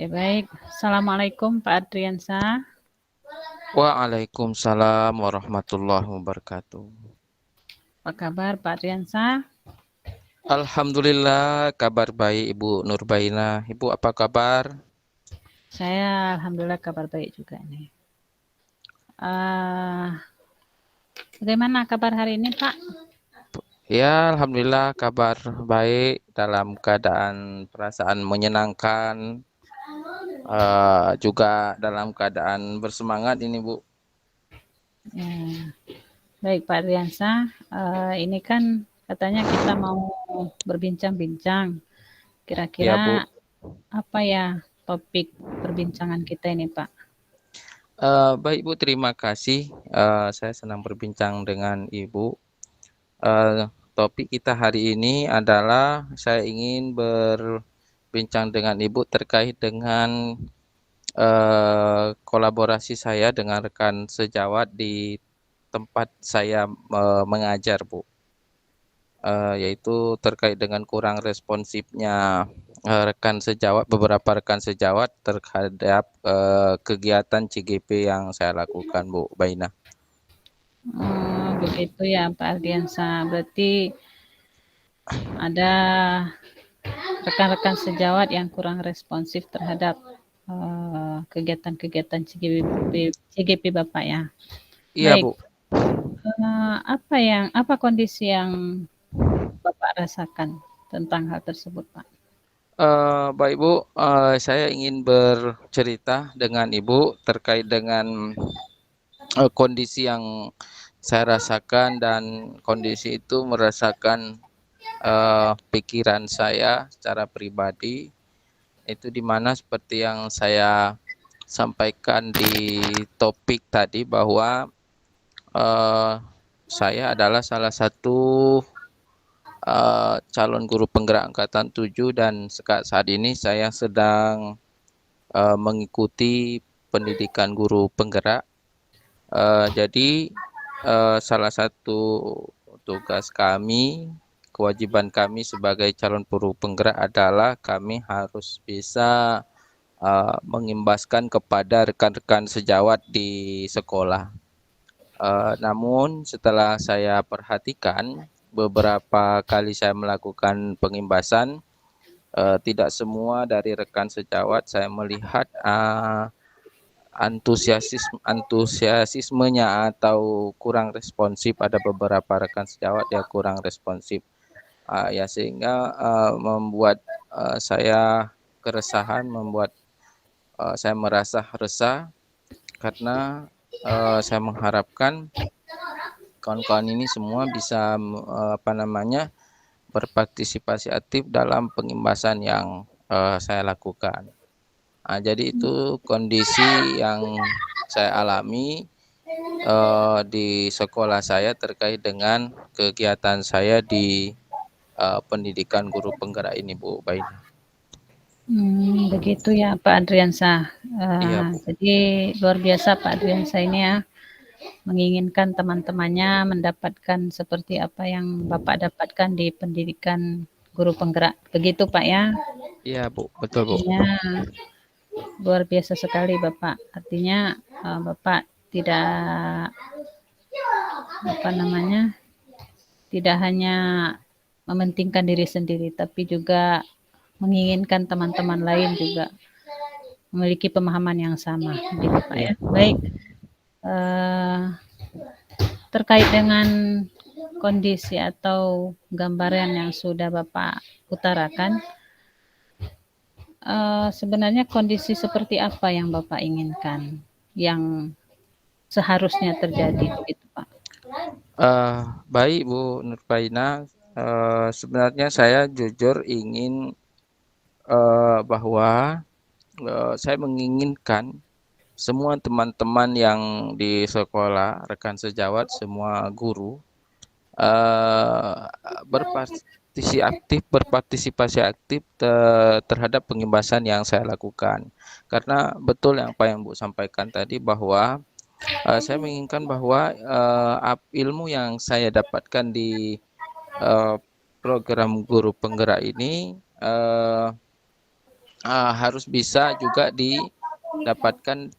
Baik. Assalamualaikum Pak Adriansyah. Waalaikumsalam warahmatullahi wabarakatuh. Apa kabar Pak Adriansyah? Alhamdulillah kabar baik Ibu Nurbaina. Ibu apa kabar? Saya alhamdulillah kabar baik juga nih. Bagaimana kabar hari ini Pak? Ya, alhamdulillah kabar baik dalam keadaan perasaan menyenangkan, juga dalam keadaan bersemangat ini Bu. Ya. Baik Pak Adriansyah, ini kan katanya kita mau berbincang-bincang. Ya Kira-kira Bu. apa ya topik perbincangan kita ini Pak? Baik Bu, terima kasih. Saya senang berbincang dengan Ibu. Topik kita hari ini adalah saya ingin berbincang dengan Ibu terkait dengan kolaborasi saya dengan rekan sejawat di tempat saya mengajar, Bu. Yaitu terkait dengan kurang responsifnya beberapa rekan sejawat terhadap kegiatan CGP yang saya lakukan, Bu Baina. Begitu ya Pak Adriansyah. Berarti ada rekan-rekan sejawat yang kurang responsif terhadap kegiatan-kegiatan CGP Bapak ya. Iya, Baik, Bu. apa kondisi yang Bapak rasakan tentang hal tersebut, Pak? Baik Bu, saya ingin bercerita dengan Ibu terkait dengan kondisi yang saya rasakan, dan kondisi itu merasakan pikiran saya secara pribadi, itu dimana seperti yang saya sampaikan di topik tadi bahwa uh, saya adalah salah satu calon guru penggerak angkatan 7, dan saat ini saya sedang mengikuti pendidikan guru penggerak. Jadi salah satu tugas kami, kewajiban kami sebagai calon guru penggerak adalah kami harus bisa mengimbaskan kepada rekan-rekan sejawat di sekolah. Namun setelah saya perhatikan beberapa kali saya melakukan pengimbasan, tidak semua dari rekan sejawat saya melihat antusiasismenya atau kurang responsif. Ada beberapa rekan sejawat yang kurang responsif, ya sehingga membuat saya keresahan, membuat saya merasa resah, karena saya mengharapkan kawan-kawan ini semua bisa berpartisipasi aktif dalam pengimbasan yang saya lakukan. Jadi itu kondisi yang saya alami di sekolah saya terkait dengan kegiatan saya di pendidikan guru penggerak ini, Bu Baina. Begitu ya Pak Adriansyah. Iya, Bu. Jadi luar biasa Pak Adriansyah ini ya, menginginkan teman-temannya mendapatkan seperti apa yang Bapak dapatkan di pendidikan guru penggerak. Begitu Pak ya? Iya, Bu. Betul, Bu. Artinya luar biasa sekali Bapak. Artinya Bapak tidak apa namanya, tidak hanya mementingkan diri sendiri, tapi juga menginginkan teman-teman lain juga memiliki pemahaman yang sama, gitu Pak Iya. ya. Baik, eh, terkait dengan kondisi atau gambaran yang sudah Bapak utarakan, sebenarnya kondisi seperti apa yang Bapak inginkan, yang seharusnya terjadi, begitu Pak? Baik Bu Nurbaina, sebenarnya saya jujur ingin bahwa saya menginginkan semua teman-teman yang di sekolah, rekan sejawat, semua guru eh, berpartisipasi aktif terhadap pengimbasan yang saya lakukan. Karena betul yang apa yang Bu sampaikan tadi, bahwa saya menginginkan bahwa ilmu yang saya dapatkan di program guru penggerak ini harus bisa juga didapatkan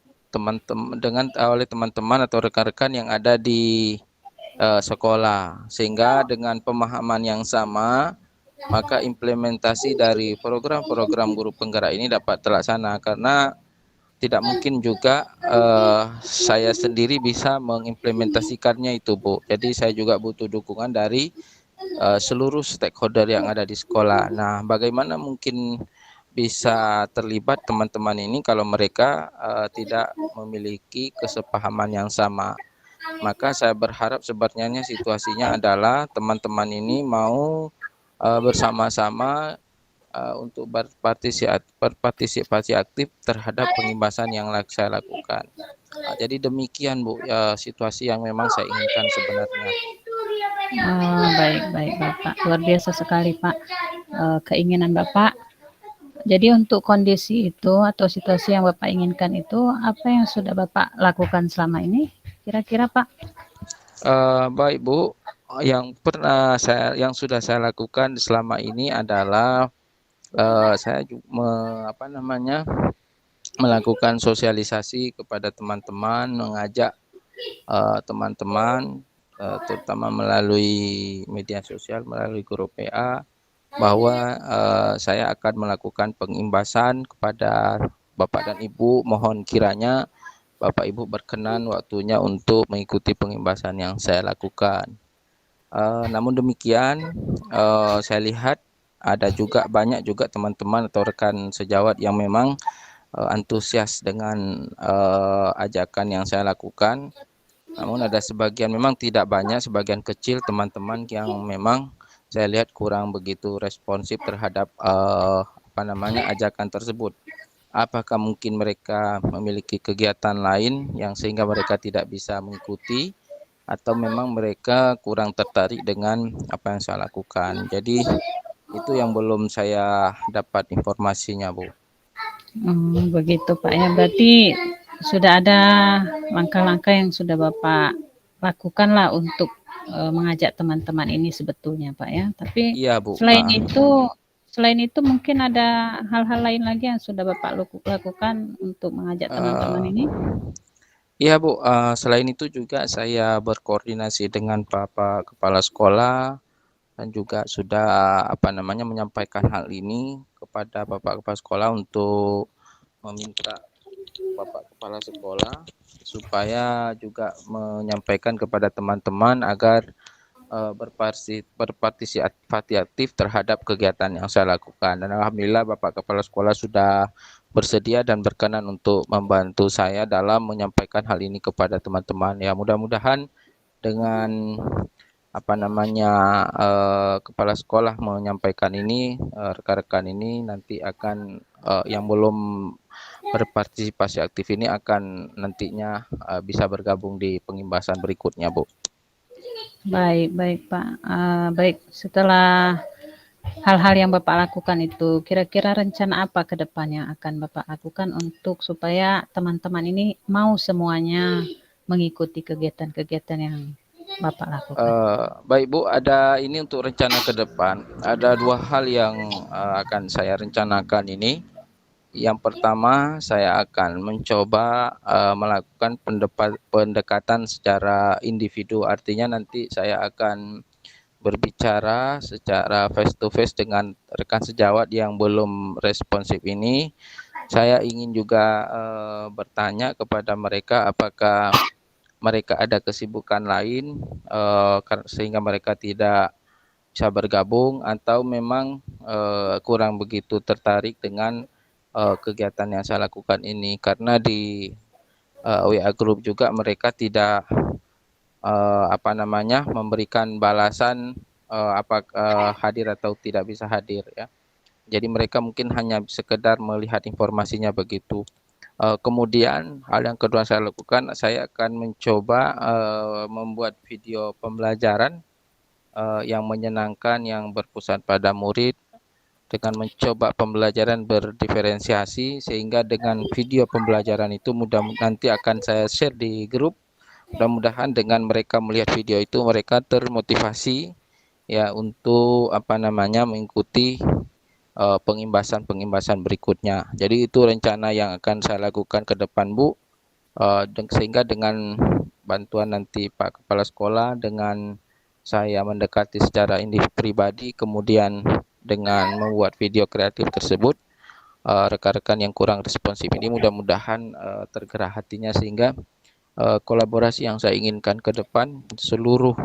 oleh teman-teman atau rekan-rekan yang ada di sekolah, sehingga dengan pemahaman yang sama maka implementasi dari program-program guru penggerak ini dapat terlaksana, karena tidak mungkin juga saya sendiri bisa mengimplementasikannya itu, Bu. Jadi saya juga butuh dukungan dari seluruh stakeholder yang ada di sekolah. Nah, bagaimana mungkin bisa terlibat teman-teman ini kalau mereka tidak memiliki kesepahaman yang sama? Maka saya berharap sebenarnya situasinya adalah teman-teman ini mau bersama-sama untuk berpartisipasi aktif terhadap pengimbasan yang saya lakukan. Jadi demikian, Bu, situasi yang memang saya inginkan sebenarnya. Oh, baik Bapak, luar biasa sekali Pak, keinginan Bapak. Jadi untuk kondisi itu atau situasi yang Bapak inginkan itu, apa yang sudah Bapak lakukan selama ini kira-kira Pak? Baik, Bu, yang sudah saya lakukan selama ini adalah saya melakukan sosialisasi kepada teman-teman, mengajak teman-teman terutama melalui media sosial, melalui grup PA, bahwa saya akan melakukan pengimbasan kepada Bapak dan Ibu. Mohon kiranya Bapak Ibu berkenan waktunya untuk mengikuti pengimbasan yang saya lakukan. Namun demikian, saya lihat ada juga banyak juga teman-teman atau rekan sejawat yang memang antusias dengan ajakan yang saya lakukan. Namun ada sebagian, memang tidak banyak, sebagian kecil teman-teman yang memang saya lihat kurang begitu responsif terhadap ajakan tersebut. Apakah mungkin mereka memiliki kegiatan lain yang sehingga mereka tidak bisa mengikuti, atau memang mereka kurang tertarik dengan apa yang saya lakukan. Jadi itu yang belum saya dapat informasinya, Bu. Begitu Pak ya, berarti sudah ada langkah-langkah yang sudah Bapak lakukan lah untuk mengajak teman-teman ini sebetulnya Pak ya. Tapi Iya, Bu. selain itu mungkin ada hal-hal lain lagi yang sudah Bapak lakukan untuk mengajak teman-teman ini? Iya, Bu. Selain itu juga saya berkoordinasi dengan Bapak Kepala Sekolah dan juga sudah menyampaikan hal ini kepada Bapak Kepala Sekolah untuk meminta Bapak Kepala Sekolah supaya juga menyampaikan kepada teman-teman agar berpartisipasi aktif terhadap kegiatan yang saya lakukan. Dan alhamdulillah Bapak Kepala Sekolah sudah bersedia dan berkenan untuk membantu saya dalam menyampaikan hal ini kepada teman-teman. Ya, mudah-mudahan dengan kepala sekolah menyampaikan ini, rekan-rekan ini nanti akan yang belum berpartisipasi aktif ini akan nantinya bisa bergabung di pengimbasan berikutnya, Bu. Baik Pak. Baik, setelah hal-hal yang Bapak lakukan itu, kira-kira rencana apa ke depan yang akan Bapak lakukan untuk supaya teman-teman ini mau semuanya mengikuti kegiatan-kegiatan yang Bapak lakukan? Baik, Bu, ada ini untuk rencana ke depan. Ada dua hal yang akan saya rencanakan ini. Yang pertama, saya akan mencoba melakukan pendekatan secara individu. Artinya nanti saya akan berbicara secara face to face dengan rekan sejawat yang belum responsif ini. Saya ingin juga bertanya kepada mereka apakah mereka ada kesibukan lain sehingga mereka tidak bisa bergabung, atau memang kurang begitu tertarik dengan kegiatan yang saya lakukan ini, karena di WA Group juga mereka tidak memberikan balasan apakah hadir atau tidak bisa hadir ya. Jadi mereka mungkin hanya sekedar melihat informasinya begitu. Kemudian hal yang kedua saya lakukan, saya akan mencoba membuat video pembelajaran yang menyenangkan, yang berpusat pada murid, dengan mencoba pembelajaran berdiferensiasi, sehingga dengan video pembelajaran itu nanti akan saya share di grup. Mudah-mudahan dengan mereka melihat video itu mereka termotivasi ya untuk mengikuti pengimbasan-pengimbasan berikutnya. Jadi itu rencana yang akan saya lakukan ke depan, Bu. Sehingga dengan bantuan nanti Pak Kepala Sekolah, dengan saya mendekati secara individu pribadi, kemudian dengan membuat video kreatif tersebut, rekan-rekan yang kurang responsif ini mudah-mudahan tergerak hatinya, sehingga kolaborasi yang saya inginkan ke depan seluruh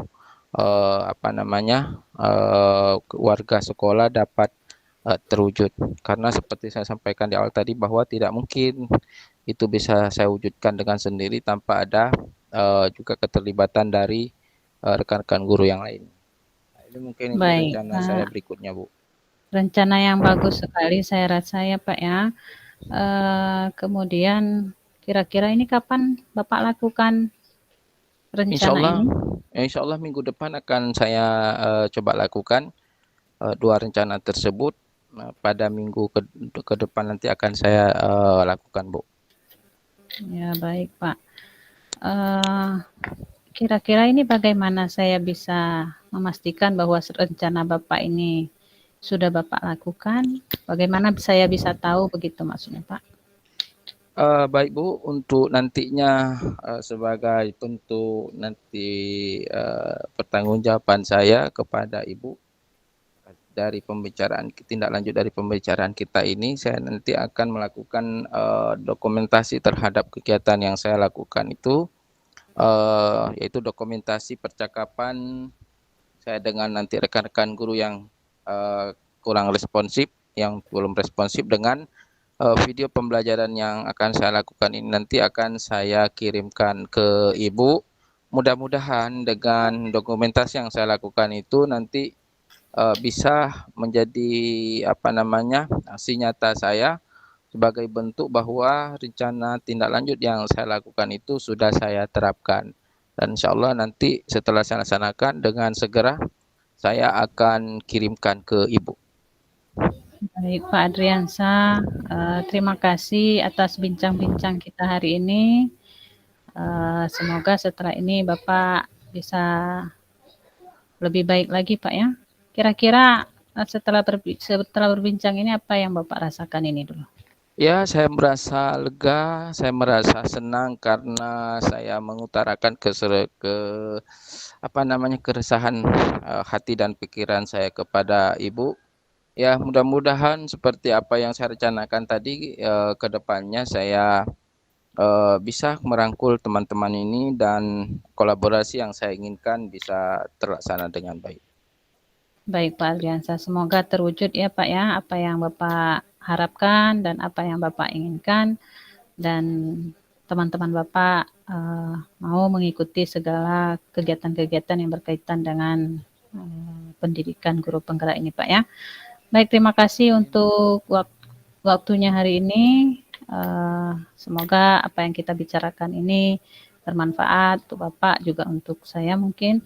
warga sekolah dapat terwujud. Karena seperti saya sampaikan di awal tadi, bahwa tidak mungkin itu bisa saya wujudkan dengan sendiri tanpa ada juga keterlibatan dari rekan-rekan guru yang lain. Nah, ini mungkin itu Baik, rencana saya Pak. berikutnya, Bu. Rencana yang bagus sekali saya rasa ya, Pak, ya. Kemudian kira-kira ini kapan Bapak lakukan Insya rencana Allah, ini? insya Allah minggu depan akan saya coba lakukan dua rencana tersebut. Pada minggu ke depan nanti akan saya lakukan, Bu. Ya, baik, Pak. Eee, Kira-kira ini bagaimana saya bisa memastikan bahwa rencana Bapak ini sudah Bapak lakukan? Bagaimana saya bisa tahu begitu maksudnya, Pak? Baik, Bu, untuk nantinya sebagai bentuk nanti pertanggungjawaban saya kepada Ibu dari tindak lanjut dari pembicaraan kita ini, saya nanti akan melakukan dokumentasi terhadap kegiatan yang saya lakukan itu, yaitu dokumentasi percakapan saya dengan nanti rekan-rekan guru yang kurang responsif, yang belum responsif, dengan video pembelajaran yang akan saya lakukan ini nanti akan saya kirimkan ke Ibu. Mudah-mudahan dengan dokumentasi yang saya lakukan itu nanti bisa menjadi aksi nyata saya sebagai bentuk bahwa rencana tindak lanjut yang saya lakukan itu sudah saya terapkan. Dan insya Allah nanti setelah saya laksanakan, dengan segera saya akan kirimkan ke Ibu. Baik, Pak Adriansa, terima kasih atas bincang-bincang kita hari ini. Semoga setelah ini Bapak bisa lebih baik lagi, Pak, ya. Kira-kira setelah berbincang ini apa yang Bapak rasakan ini dulu? Ya, saya merasa lega, saya merasa senang karena saya mengutarakan keresahan hati dan pikiran saya kepada Ibu. Ya, mudah-mudahan seperti apa yang saya rencanakan tadi, ke depannya saya bisa merangkul teman-teman ini dan kolaborasi yang saya inginkan bisa terlaksana dengan baik. Baik, Pak Adriansa, semoga terwujud ya, Pak, ya, apa yang Bapak harapkan dan apa yang Bapak inginkan, dan teman-teman Bapak mau mengikuti segala kegiatan-kegiatan yang berkaitan dengan pendidikan guru penggerak ini, Pak, ya. Baik, terima kasih untuk waktunya hari ini. Semoga apa yang kita bicarakan ini bermanfaat untuk Bapak, juga untuk saya mungkin.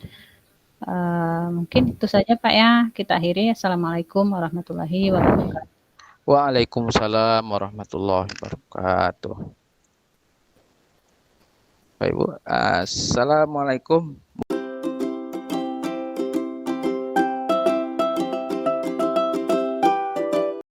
Mungkin itu saja, Pak, ya. Kita akhiri. Assalamualaikum warahmatullahi wabarakatuh. Waalaikumsalam warahmatullahi wabarakatuh. Baik, Bu. Assalamualaikum.